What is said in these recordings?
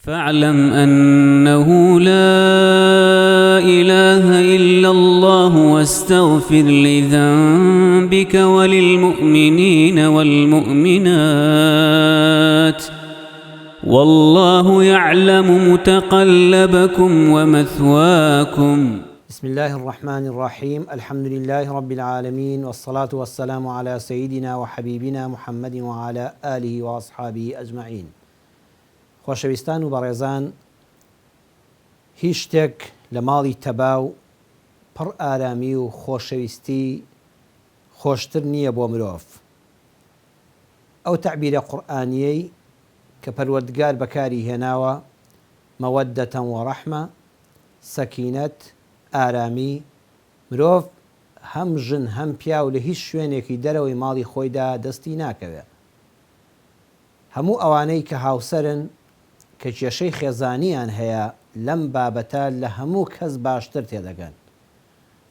فاعلم أنه لا إله إلا الله واستغفر لذنبك وللمؤمنين والمؤمنات والله يعلم متقلبكم ومثواكم. بسم الله الرحمن الرحيم. الحمد لله رب العالمين، والصلاة والسلام على سيدنا وحبيبنا محمد وعلى آله وأصحابه أجمعين. خۆشەویستان و بەڕێزان، هیچ شتێک لە ماڵی تەباو پڕ ئارامی و خۆشەویستی خۆشتر نییە بۆ مرۆڤ. ئەو تەعبیرە قورئانیەی کە پەروەردگار بەکاری هێناوە، مەوەدەتەن وەڕەحمە، سەکینەت، ئارامی، مرۆڤ هەم ژن هەم پیاو لە هیچ شوێنێکی دەرەوەی ماڵی خۆیدا دەستی ناکەوێت. هەموو ئەوانەی کە هاوسەرن کە کێشەی خێزانیان هەیە لەم بابەتە لە هەموو کەس باشتر تێدەگەن.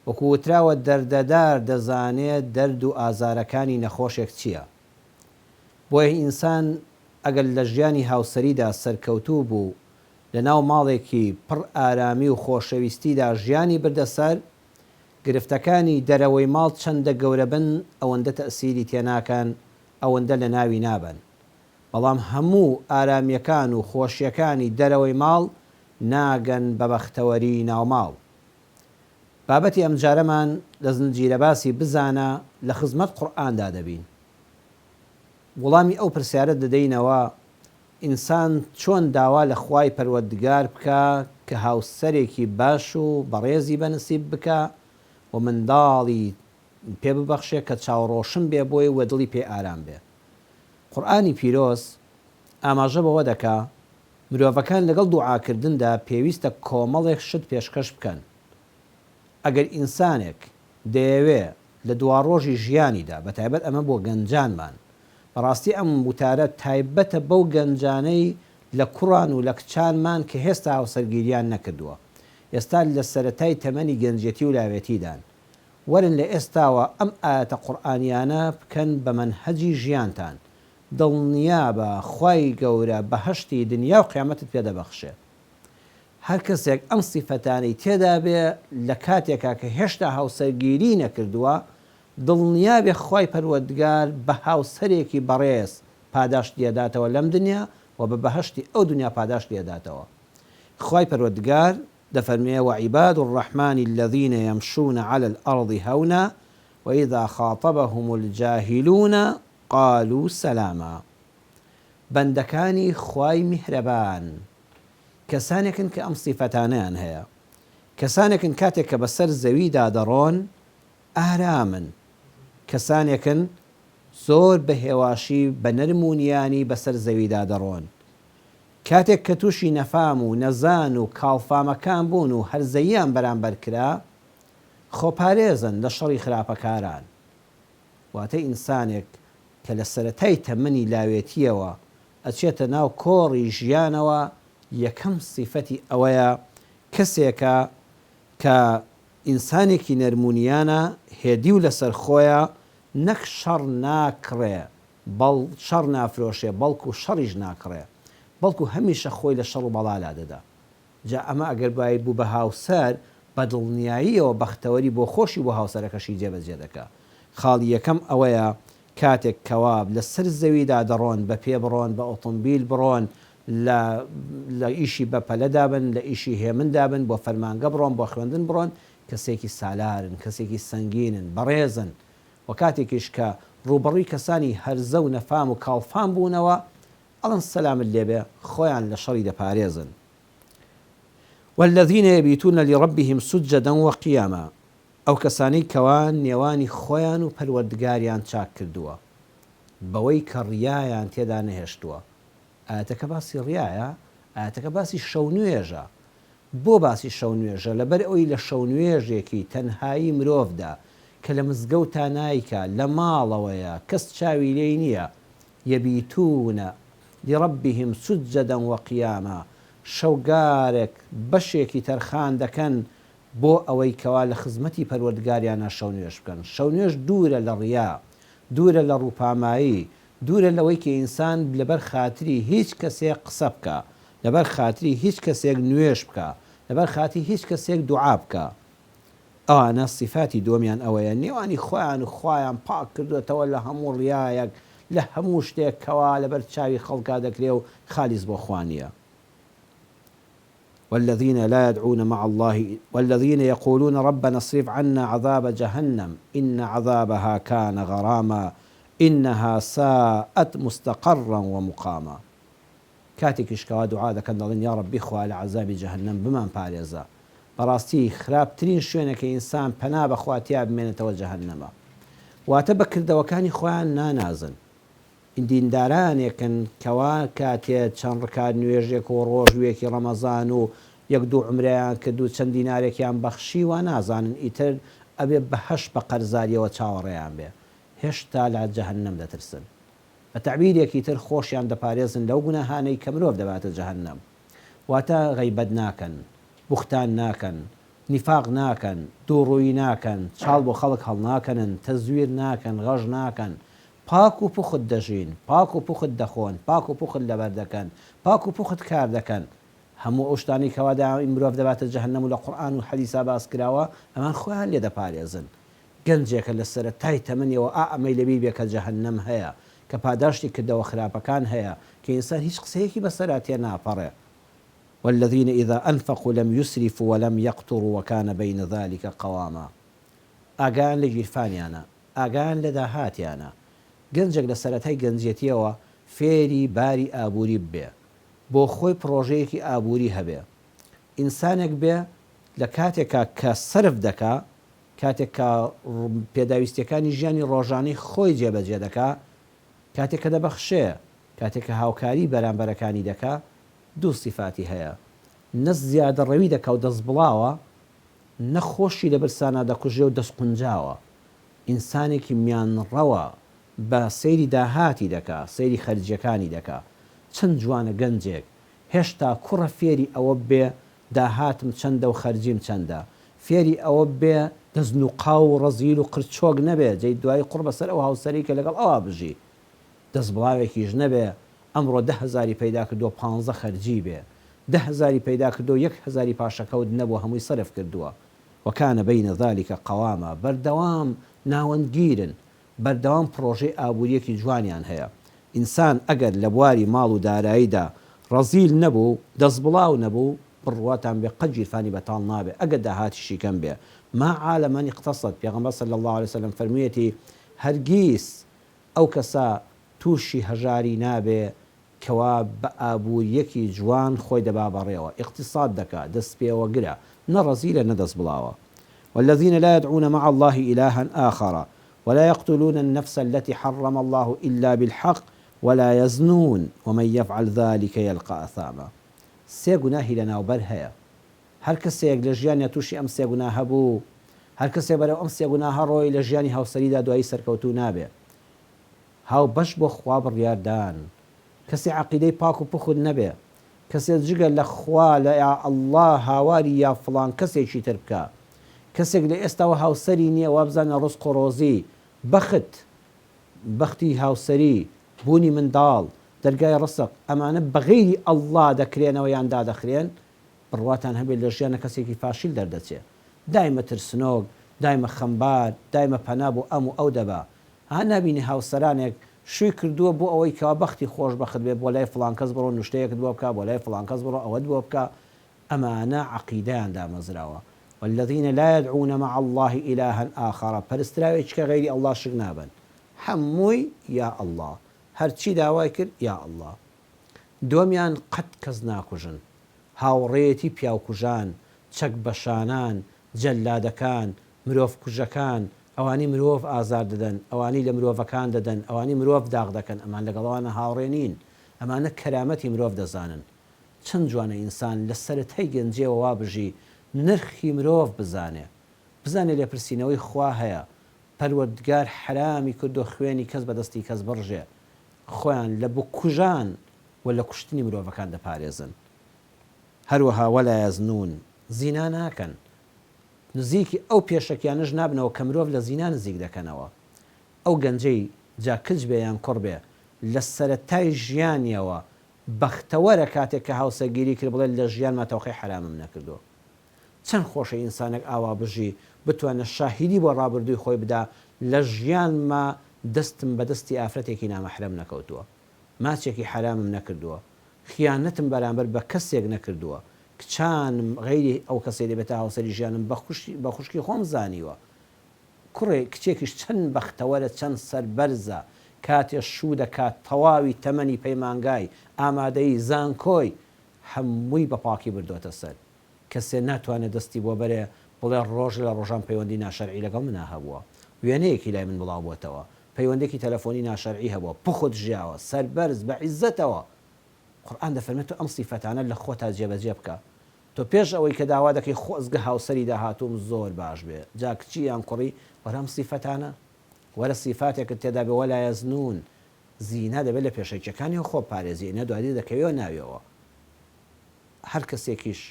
وەکو وتراوە دەردەدار دەزانێت دەرد و ئازارەکانی نەخۆشێک چییە. بۆیە ئینسان ئەگەر لە ژیانی هاوسەریدا سەرکەوتوو بوو، لە ناو ماڵێکی پڕ ئارامی و خۆشەویستیدا ژیانی بردەسەر، گرفتەکانی دەرەوەی ماڵ چەندە گەورە بن ئەوەندە تەئسیری تێناکەن، ئەوەندە لە ناوی نابن. بەڵام هەموو ئارامیەکان و خۆشیەکانی دەرەوەی ماڵ ناگەن بە بەختەوەری ناوماڵ. بابەتی ئەم جارەمان لە زنجیرە باسی بزانە لە خزمەت قورئاندا دەبین. وەڵامی ئەو پرسیارە دەدەینەوە، ئینسان چۆن داوا لە خوای پەروەردگار بکە کە هاوسەرێکی باش و بەڕێزی بەنسیب بکە و منداڵی پێ ببەخشێ کە چاوڕۆشن بێ بۆی و دڵی پێ ئارام بێ. قورئانی پیرۆز ئاماژە بەوە دەکا مرۆڤەکان لەگەڵ دوعاکردندا پێویستە کۆمەڵێک شت پێشکەش بکەن. ئەگەر ئینسانێک دەیەوێ لە دواڕۆژی ژیانیدا، بەتایبەت ئەمە بۆ گەنجانمان، بەڕاستی ئەم وتارە تایبەتە بەو گەنجانەی لە کوڕان و لە کچانمان کە هێستا هاوسەرگیریان نەکردووە، ئێستا لە سەرەتای تەمەنی گەنجێتی و لاوێتیدان. وەرن لە ئێستاوە ئەم ئایەتە قورئانیانە بکەن بە مەنهەجی ژیانتان. دڵنیابە خوای گەورە بەهەشتی دنیا و قیامەتت پێدەبەخشێ. هەر کەسێک ئەم سیفەتانەی تێدا بێ لە کاتێکا کە هێشتا هاوسەرگیری نەکردووە، دڵنیابێ خوای پەروەردگار بە هاوسەرێکی بەڕێز پاداش لێداتەوە لەم دنیا و بە بەهەشتی ئەو دنیا پاداش لێداتەوە. خوای پەروەردگار دەفەرمێ: وعباد الرحمن الذين يمشون على الأرض هونا وإذا خاطبهم الجاهلون قالوا سلاما. بەندەکانی خوای میهرەبان کەسانێکن کە ئەم سیفەتانەیان هەیە، کەسانێکن کاتێک کە بەسەر زەویدا دەڕۆن ئارامن، کەسانێکن زۆر بە هێواشی بە نەرمونیانی بەسەر زەویدا دەڕۆن، کاتێک کە تووشی نەفام و نەزان و کاڵفامەکان بوون و هەرزەییان بەرامبەر کرا، خۆپارێزن لە شەڕی خراپەکاران. واتە ئینسانێک کە لە سەرەتای تەمەنی لاوێتیەوە ئەچێتە ناو کۆڕی ژیانەوە، یەکەم سیفەتی ئەوەیە کەسێکە کە ئینسانێکی نەرمونیانە، هێدی و لەسەر خۆیە، نەک شەڕ ناکڕێ، شەڕ نافرۆشێ، بەڵکو شەڕیش ناکڕێ، بەڵکو هەمیشە خۆی لە شەڕ و بەڵالا دەدا. جا ئەمە ئەگەر باید بوو بە هاوسەر، بە دڵنیاییەوە بەختەوەری بۆ خۆشی بۆ هاوسەرەکەشی جێبەجێ دەکا. خاڵی یەکەم ئەوەیە کاتێک کەواب لە سەر زەویدا دەڕۆن، بە پێ بڕۆن، بە ئۆتۆمبیل بڕۆن، لە ئیشی بەپەلەدا بن، لە ئیشی هێمندا بن، بۆ فەرمانگە بڕۆن، بۆ خوێندن بڕۆن، کەسێکی سالارن، کەسێکی سەنگینن، بەڕێزن. و کاتێکیش کە ڕوبەڕووی کەسانی هەرزە و نەفام و کاڵفام بوونەوە، ئەڵەن سەلامت لێبێ، خۆیان لە شەڕی دەپارێزن. والذین یەبیتون لربهم سجدا وقیاما. ئەو کەسانەی کەوان نێوانی خۆیان و پەروەردگاریان چاک کردووە بەوەی کە ڕیایان تێدا نەهێشتووە. ئاەتەکە باسی ڕیایە، ئاەتەکە باسی شەونوێژە. بۆ باسی شەونوێژە؟ لەبەر ئەوی لە شەونوێژێکی تەنهایی مرۆڤدا کە لە مزگەوتا نایکە، لە ماڵەوەیە، کەس چاوی لێی نییە، یەبیتونە لربهم سجدا وقیاما، شەوگارێک بەشێکی تەرخان دەکەن بۆ ئەوەی کەوا لە خزمەتی پەروەردگاریانە شەونوێژ بکەن. شەونوێژ دوورە لە ڕیا، دوورە لە ڕووپامایی، دوورە لەوەی کە ئینسان لەبەر خاتری هیچ کەسێک قسە بکە، لەبەر خاتری هیچ کەسێک نوێش بکە، لەبەر خاتی هیچ کەسێک دوعا بکە. ئەوانە صفاتی دۆمیان ئەوەیە نێوانی خۆیان و خۆیان پاک کردوێتەوە لە هەموو ڕیایەک، لە هەموو شتێکەوە لەبەر چاوی خەڵکا دەکرێ و خالیز بۆ خوانیە. والذين لا يدعون مع الله والذين يقولون ربنا اصرف عنا عذاب جهنم إن عذابها كان غراما إنها ساءت مستقرا ومقاما. كاتێکیش کەوا دوعا دەکەن دەڵێن یا ربی خوا لە عەزابی جەهەنەم بمان پارێزە. بەڕاستی خراپترین شوێنەکە ئینسان پەنا بەخواتیا بمێنێتەوە جەهەنەمە. واتە بەکردەوەکانی خۆیان نانازن. دیندارانێکن کەوا کاتێ چەند ڕکات نوێژێک و ڕۆژوێکی ڕەمەزان و یەک دوو عومرەیان کرد و چەند دینارێکیان بەخشی و نازانن ئیتر ئەبێ بەهەشت بە قەرزاریەوە چاوەڕێیان بێ، هێشتا لە جەهەنەم دەترسن. بە تەعبیرێکی تر خۆشیان دەپارێزن لەو گوناهانەی کە مرۆڤ دەباتە جەهەنەم. واتە غەیبەت ناکەن، بوختان ناکەن، نیفاق ناکەن، دووڕووی ناکەن، چاڵ بۆ خەڵک هەڵناکەنن، تەزویر ناکەن، غەژ ناکەن، پاک و پوخت دەژین، پاک و پوخت دەخۆن، پاک و پوخت لەبەر دەکەن، پاک و پوخت کار دەکەن. هەموو ئەو شتانی کەوادا مرۆڤ دەباتە جەهەنەم و لە قورئان و حەدیثا باس کراوە ئەمان خۆیان لێ دەپارێزن. گەنجێکە لە سەرەتای تەمەنیەوە ئەمەی لەبیر بێ کە جەهەنەم هەیە، کە پاداشتی کردەوە خراپەکان هەیە، کە ئینسان هیچ قسەیەکی بەسەرا تێ ناپەڕێ. والذين إذا أنفقوا لم يسرفوا ولم يقتروا وكان بين ذلك قواما. ئاگان لە گیرفانیانە، ئاگان لە داهاتیانە. گەنجێک لە سەرەتای گەنجێتیەوە فێری باری ئابووری بێ، بۆ خۆی پرۆژەیەکی ئابووری هەبێ. ئینسانێک بێ لە کاتێکا کە سرف دەکا، کاتێک کە پێداویستیەکانی ژیانی ڕۆژانەی خۆی جێبەجێ دەکا، کاتێک کە دەبەخشێ، کاتێک کە هاوکاری بەرامبەرەکانی دەکا، دوو صفاتی هەیە: نە زیادە ڕەوی دەکا و دەست بڵاوە، نەخۆشی لە برسانە دەکوژێ و دەست قونجاوە. ئینسانێکی میانڕەوە بە سەیری داهاتی دەکا، سەیری خەرجیەکانی دەکا. چەند جوانە گەنجێک هێشتا کوڕە فێری ئەوە بێ داهاتم چەندە و خەرجیم چەندە، فێری ئەوە بێ دەستنوقا و ڕەزیل و قرچۆک نەبێ، جێی دوای قوڕ بەسەر ئەو هاوسەری کە لەگەڵ ئەوە بژی. دەست بڵاوێکیش نەبێ ئەمڕۆ 10,000 پەیدا کردو 15 خەرجی بێ، 10,000 پەیدا کردو 1,000 پاشەکەوت نەبوو هەمووی سەرف کردووە. وەکانە بەینە ذالکە قەوامە. بەردەوام ناوەندگیرن، بەردەوام پرۆژەی ئابوووریەکی جوانیان هەیە. ئینسان ئەگەر لە بواری ماڵ و داراییدا ڕەزیل نەبوو، دەست بڵاو نەبوو، بڕواتان بێ قەت گیرفانی بەتاڵ نابێ ئەگەر داهاتیشی کەم بێ. ما عالە من اقتصد. پێغەمبەر صلی الله عليه وسلم فەرموویەتی هەرگیز ئەو کەسە تووشی هەژاری نابێ کەوا بە ئابووریەکی جوان خۆی دەبا بەڕێوە، اقتصاد دەکا، دەست پێوە گرە، نە ڕەزیلە نە دەست بڵاوە. والذين لا يدعون مع الله إلها آخر ولا يقتلون النفس التي حرم الله إلا بالحق ولا يزنون ومن يفعل ذلك يلقى أثاما. سێ گوناهی لەناوبەر هەیە. هەر کەسێک لە ژیانیا تووشی ئەم سێ گوناه هەبوو، هەر کەسێک بەرەو ئەم سێ گوناهە ڕۆی لە ژیانی هاوسەریدا دوایی سەرکەوتوو نابێ. هاو بەش بۆ خوا بڕیاردان، کەسێ عەقیدەی پاک و پوخت نەبێ، کەسێک جگە لە خوا لە یا ئەڵڵا هاواری یا فڵان کەسێکی تر بکە، کەسێک لە ئێستاوە هاوسەری نییە وا بزانە ڕزق و ڕۆزی، بەختی هاوسەری، بوونی منداڵ، دەرگای ڕسق، ئەمانە بەغەیری ئەڵڵا دەکرێنەوە یان دادەخرێن، بڕواتان هەبێت لە ژیانە کەسێکی فاشیل دەردەچێت. دایمە ترسنۆک، دایمە خەمبار، دایمە پەنا بۆ ئەم و ئەو دەبا. ها نبینی هاوسەرانێک شووی کردووە بۆ ئەوەی کەوا بەختی خۆش بەخت بێ، بۆ لای فڵان کەس بڕۆ نوشتەیەکت بۆ بکە، بۆ لای فڵان کەس بڕۆ ئەوەت بۆ بکە. ئەمانە عەقیدەیان دامەزراوە. والذين لا يدعون مع الله إلها آخر. پەرستراوێکی کە غەیری ئەڵڵا شک نابن، هەمووی یا ئەڵڵا، هەرچی داوای کرد یا ئەڵڵا. دومیان قەت کەس ناکوژن، هاوڕێیەتی پیاوکوژان، چەک بەشانان، جەلادەکان، مرۆڤ کوژەکان، ئەوانی مرۆڤ ئازار دەدەن، ئەوانی لە مرۆڤەکان دەدەن، ئەوانی مرۆڤ داغ دەکەن، ئەمان لەگەڵەوانە هاوڕێ نین، ئەمانە کەرامەتی مرۆڤ دەزانن. چەند جوانە ئینسان لە سەرەتای گەنجێوە وا بژی نرخی مرۆڤ بزانێ لێپرسینەوەی خوا هەیە، پەروەردگار حرامی کردو خوێنی کەس بەدەستی کەس بڕژێ، خۆیان لە بکوژان و لە کوشتنی مرۆڤەکان دەپارێزن. هەروەها وەلا یەزنون، زینا ناکەن، نزیکی ئەو پێشەکیانش نابنەوە کە مرۆڤ لە زینا نزیک دەکەنەوە. ئەو گەنجەی جا کچ بێ یان کوڕ بێ لە سەرەتای ژیانیەوە بەختەوەرە کاتێک کە هاوسەگیری کرد بڵێ لە ژیانمە تەوقەی حرامم نەکردو. چەند خۆشە ئینسانێک ئاوا بژی بتوانە شاهیدی بۆ ڕابردووی خۆی بدا لە ژیانمە دەستم بە دەستی ئافرەتێکی نامەحرەم نەکەوتووە، ماچێکی حرامم نەکردووە، خیانەتم بەرامبەر بە کەسێک نەکردووە، کچانم غەیری ئەو کەسێ دەبێتە هاوسەری ژیانم بە خوشکی خۆم زانیوە. کوڕێ کچێکیش چەند بەختەوەرە چەند سەربەرزە کاتێ شوو دەکات تەواوی تەمەنی پەیمانگای ئامادەی زانکۆی هەمووی بە پاکی بردوۆتە سەر. کەسێ ناتوانێت دەستی بۆ بەرێ بڵێ ڕۆژ لە ڕۆژان پەیوەندی ناشەرعی لەگەڵ منە هەبووە، وێنەیەکی لای من بڵاو بۆتەوە، پەیوەندێکی تەلەفۆنی ناشەرعی هەبووە، پخۆت ژیاوە سەربەرز بە عیزەتەوە. قورئان دەفەرمێت تۆ ئەم سیفەتانە لە خۆتا جێبەجێ بکە. تۆ پێش ئەوەی کە داوا دەکەی خۆزگە هاوسەری داهاتووم زۆر باش بێ، جا کچی یان کوڕی وەرەم سیفەتانە وەرە سیفاتێکت تێدا بێ وەلا یەزنون، زینا دەبێت لە پێشەکیەکانی خۆ پارێزی نە دوایی دەکەوێەوە ناوێەوە. هەر کەسێکیش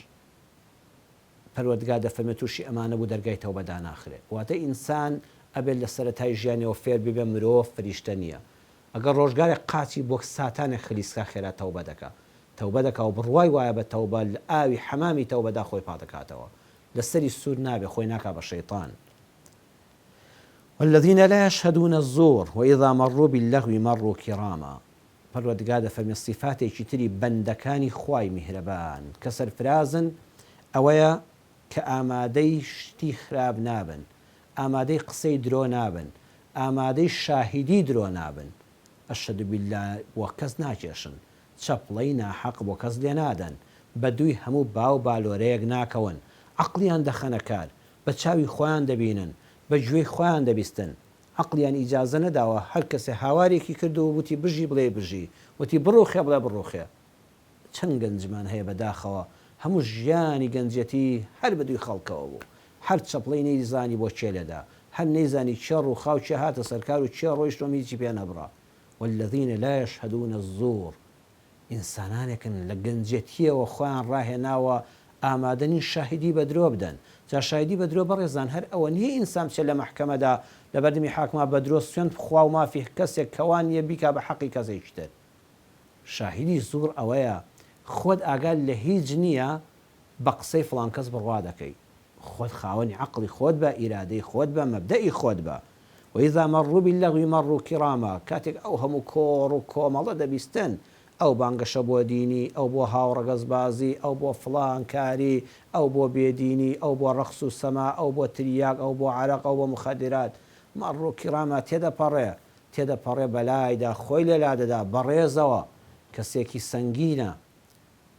پەروەردگار دەفەرمێت تووشی ئەمانە بوو دەرگای تەوبەدا ناخرێ. واتە ئینسان ئەبێت لە سەرەتای ژیانەوە فێر ببێ مرۆڤ فریشتە نییە. ئەگەر ڕۆژگارێک قاچی بۆ ساتانێک خلیسکا خێرا تەوبە دەکا، تەوبە دەکا و بڕوای وایە بە تەوبە لە ئاوی حەمامی تەوبەدا خۆی پاتەکاتەوە، لەسەری سوور نابێ خۆی ناکا بە شەیطان. والذين لا يشهدون الزور وإذا مروا باللغو مروا كراما. پەروەردگار دەفەرمێت سیفاتێکی تری بەندەکانی خوای میهرەبان کە سەرفرازن ئەوەیە کە ئامادەی شتی خراب نابن، ئامادەی قسەی درۆ نابن، ئامادەی شاهیدی درۆ نابن. ئەشهەدو بالله بۆ کەس ناکێشن، چەپڵەی ناحەق بۆ کەس لێ نادەن، بە دووی هەموو باو بالۆرەیەک ناکەون، عەقڵیان دەخەنە کار، بە چاوی خۆیان دەبینن، بە گوێی خۆیان دەبیستن. عەقڵیان ئیجازە نەداوە هەر کەسێ هاوارێکی کردو و وتی بژی بڵێ بژی، وتی بڕۆخێ بڵێ بڕۆخێ. چەند گەنجمان هەیە بەداخەوە هەموو ژیانی گەنجەتی هەر بە دووی خەڵکەوە بوو، هەر چەپڵەی نەیزانی بۆ چێ لێدا، هەر نەیزانی چێ ڕووخاو چێ هاتە سەرکار و چێ ڕۆیشتۆ میچی پێ نەبڕا. والذین لا یشهدون الزور. ئینسانانێکن لە گەنجەتیەوە خۆیان ڕاهێناوە ئامادەنی شاهیدی بە درۆ بدەن. جا شاهیدی بە درۆ بەڕێزان هەر ئەوە نییە ئینسان بچێت لە مەحکەمەدا لە بەردەمی حاکما بە درۆ سوێند بخوا و مافی کەسێک کەوان نیە بیکا بە حەقی کەسێکی تر. شاهیدی زوور ئەوەیە خۆت ئاگال لە هیچ نییە بە قسەی فڵان کەس بڕوا دەکەی، خۆت خاوەنی عەقڵی خۆت بە، ئیرادەی خۆت بە، مەبدەئی خۆت بە. وإذا مروا باللغو مروا كراما. کاتێک ئەو هەموو کۆڕ و کۆمەڵە دەبیستن، ئەو بانگەشە بۆ دینی، ئەو بۆ هاوڕەگەزبازی، ئەو بۆ فڵان کاری، ئەو بۆ بێدینی، ئەو بۆ ڕەقس و سەما، ئەو بۆ تریاک، ئەو بۆ عەرەق، ئەو بۆ مخەدرات، مروا كراما تێدەپەڕێ بەلایدا خۆی لێلا دەدا بەڕێزەوە. کەسێکی سەنگینە.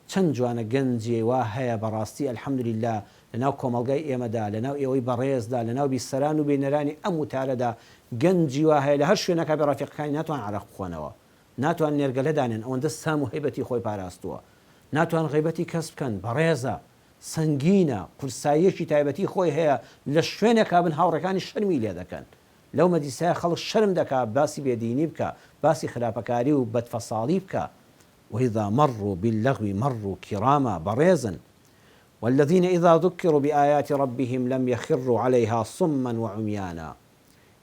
چەند جوانە گەنجێ وا هەیە بەڕاستی ئەلحەمدولیلا لەناو کۆمەڵگای ئێمەدا، لەناو ئێوەی بەڕێزدا، لەناو بیسەران و بێنەرانی ئەم وتارەدا گەنجی وا هەیە لە هەر شوێنەکە بە ڕەفیقەکانی ناتوان عەرەق بخۆنەوە، ناتوان نێرگەلەدانێن، ئەوەندە سام و هەیبەتی خۆی پاراستووە، ناتوان غیبەتی کەس بکەن، بەڕێزە، سەنگینە، قورساییەکی تایبەتی خۆی هەیە، لە شوێنێکا بن هاوڕەکانی شەرمی لێ دەکەن. لەو مەجلیسەیە خەڵک شەرم دەکا باسی بێدینی بکە، باسی خراپەکاری و بەدفەساڵی بکە. وإذا مروا باللغو مروا كراما. بريزا. والذين إذا ذكروا بآيات ربهم لم يخروا عليها صما وعميانا.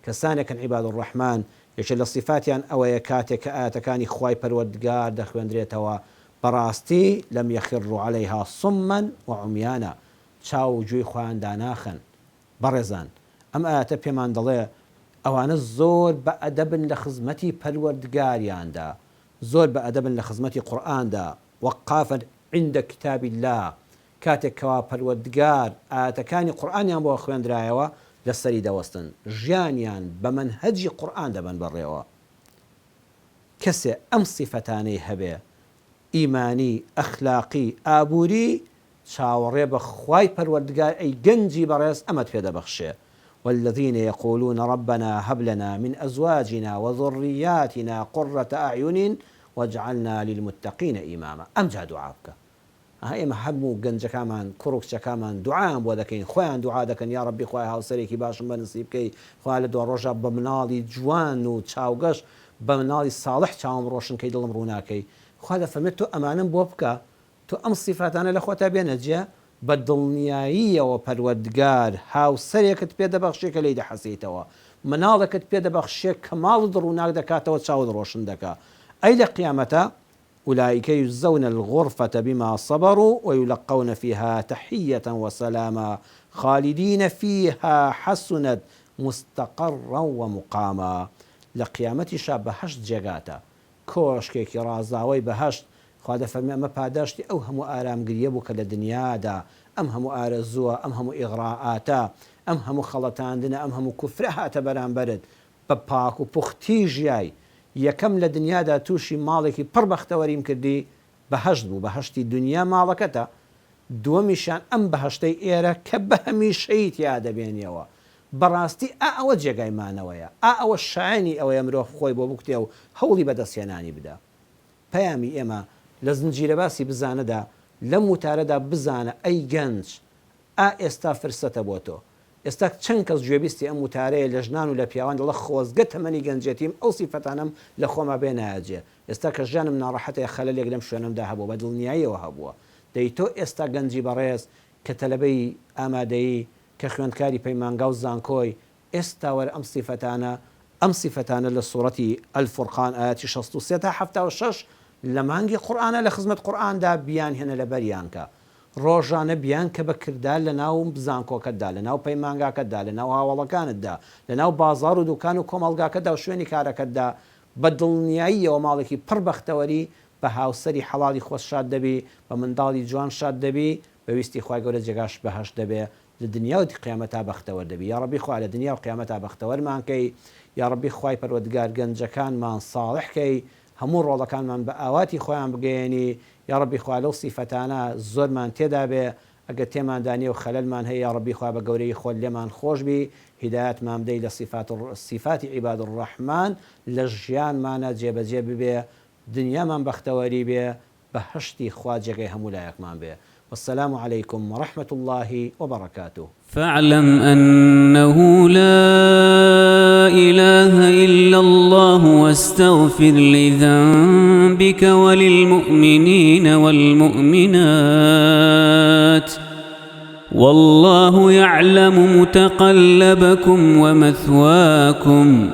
كسانك عباد الرحمن يشل الصفاتيان أو يكاتك آتكاني خواي پروردگار دخوندريتوا براستي لم يخروا عليها صما وعميانا. چاو جوي خوان داناخن. برزان. أم آيات بيمان دڵێ ئەوانە زۆر بە ئەدەبن لە خزمەتی پەروەردگاریاندا، زۆر بە ئەدەبن لە خزمەتی قورئاندا، وەقافن عند کتاب الله. کاتێک کەوا پەروەردگار ئاەتەکانی قورئانیان بۆ خوێندرایەوە لەسەری دەوەستن، ژیانیان بە مەنهەجی قورئان دەبەن بەڕێوە. کەسێ ئەم سیفەتانەی هەبێ، ئیمانی، ئەخلاقی، ئابووری، چاوەڕێ بە خوای پەروەردگار ئەی گەنجی بەڕێز ئەمەت پێدەبەخشێ. والذين يقولون ربنا هب لنا من أزواجنا وذرياتنا قرة أعين واجعلنا للمتقين إماما. أمجا دعاءك ئێمە هەموو گەنجەکانمان کوڕکچەکانمان دعایان بۆ دەکەین، خۆیان دوعا دەکەن یا ڕەبی خوای هاوسەرێکی باشم بەنسیب بکەی، خوا لە دو ڕۆژە بە مناڵی جوان و چاوگەشت بە مناڵی ساڵح چاوم ڕۆشن کەی دڵم ڕووناکەی. خوا دەفەرمێت تۆ ئەمانم بۆ بکە، تۆ ئەم سیفاتانە لە خۆتا بێنەجێ، بە دڵنیاییەوە پەروەردگار هاوسەرێکت پێدەبەخشێ کە لێی دەحەسیتەوە، مناڵێکت پێدەبەخشێ کە ماڵت ڕووناک دەکاتەوە، چاوت ڕۆشن دەکا. ئەی لە قیامەتە أولئك يجزون الغرفة بما صبروا ويلقون فيها تحية وسلاما خالدين فيها حسنت مستقرا ومقاما. لقيامتي شاب بهشت جگاتا كوشكيكي رازاوي بهشت خواده فرمي أما پاداشتي أو همو آرام قريبوك لدنيا دا أم همو آرزوه أم همو إغراءاتا أم همو خلطاندنا أم همو كفرها تبران برد بپاك و پختي جياي یەکەم لە دنیادا تووشی ماڵێکی پڕ بەختەوەریم کردی بەهەشت بوو بەهەشتی دنیا ماڵەکەتە دووەمیشان ئەم بەهەشتەی ئێرە کە بە هەمیشەی تیا دەبێنیەوە بەڕاستی ئەوە جێگایمانەوەیە ئەوە شایانی ئەوەیە مرۆڤ خۆی بۆ بکتێ و هەوڵی بەدەستێنانی بدا. پەیامی ئێمە لە زنجیرە باسی بزانەدا لەم وتارەدا بزانە ئەی گەنج ئێستا فرسەتە بۆ تۆ. ئێستا چەند کەس گوێبیستی ئەم وتارەیە لە ژنان و لە پیاوان دەڵە خۆزگە تەمەنی گەنجێتیم ئەو سیفەتانەم لە خۆما بێ نایجێ. ئێستا کە ژیانم ناڕەحەتەیە خەلەلێک لەم شوێنەمدا هەبوو بە دڵنیاییەوە هەبووە. دەی تۆ ئێستا گەنجی بەڕێز کە تەلەبەی ئامادەیی کە خوێندکاری پەیمانگا و زانکۆی ئێستا وەرە ئەم سیفەتانە لە سوورەتی ئەلفورقان ئاەتی 63 تا 76 لە مانگی قورئانە لە خزمەت قورئاندا بیان هێنە لە بەریانکە. ڕۆژانە بیان کە بە کردار لە ناو بزانکۆکەتدا لە ناو پەیمانگاکەتدا لە ناو هاوڵەکانتدا لە ناو بازار و دوکان و کۆمەڵگاکەتدا و شوێنی کارەکەتدا بە دڵنیاییەوە ماڵێکی پڕ بەختەوەری بە هاوسەری حەڵاڵی خۆش شاد دەبی بە منداڵی جوان شاد دەبی بەویستی خوای گەورە جێگاش بەهەشت دەبێ لە دنیا و قیامەتا بەختەوەر دەبی. یا ڕەبی خوا لە دنیا و قیامەتا بەختەوەرمانکەی. یا ڕەبی خوای پەروەردگار گەنجەکانمان ساڵحکەی هەموو ڕۆڵەکانمان بە ئاواتی خۆیان بگەێنی. یا ڕەبی خوا لەو سیفەتانە زۆرمان تێدا بێ ئەگەر تێماندانی و خەلەلمان هەیە. یا ڕەبی خوا بە گەورەی خۆت لێمان خۆش بی هیدایەتمان بدەی لە سیفاتی عیباد الرحمان لە ژیانمانە جێبەجێ ببێ دنیامان بەختەوەری بێ بەهەشتی خوا جێگەی هەموو لایەکمان بێ. والسلام عليكم ورحمة الله وبركاته. فاعلم أنه لا إله إلا الله واستغفر لذنبك وللمؤمنين والمؤمنات والله يعلم متقلبكم ومثواكم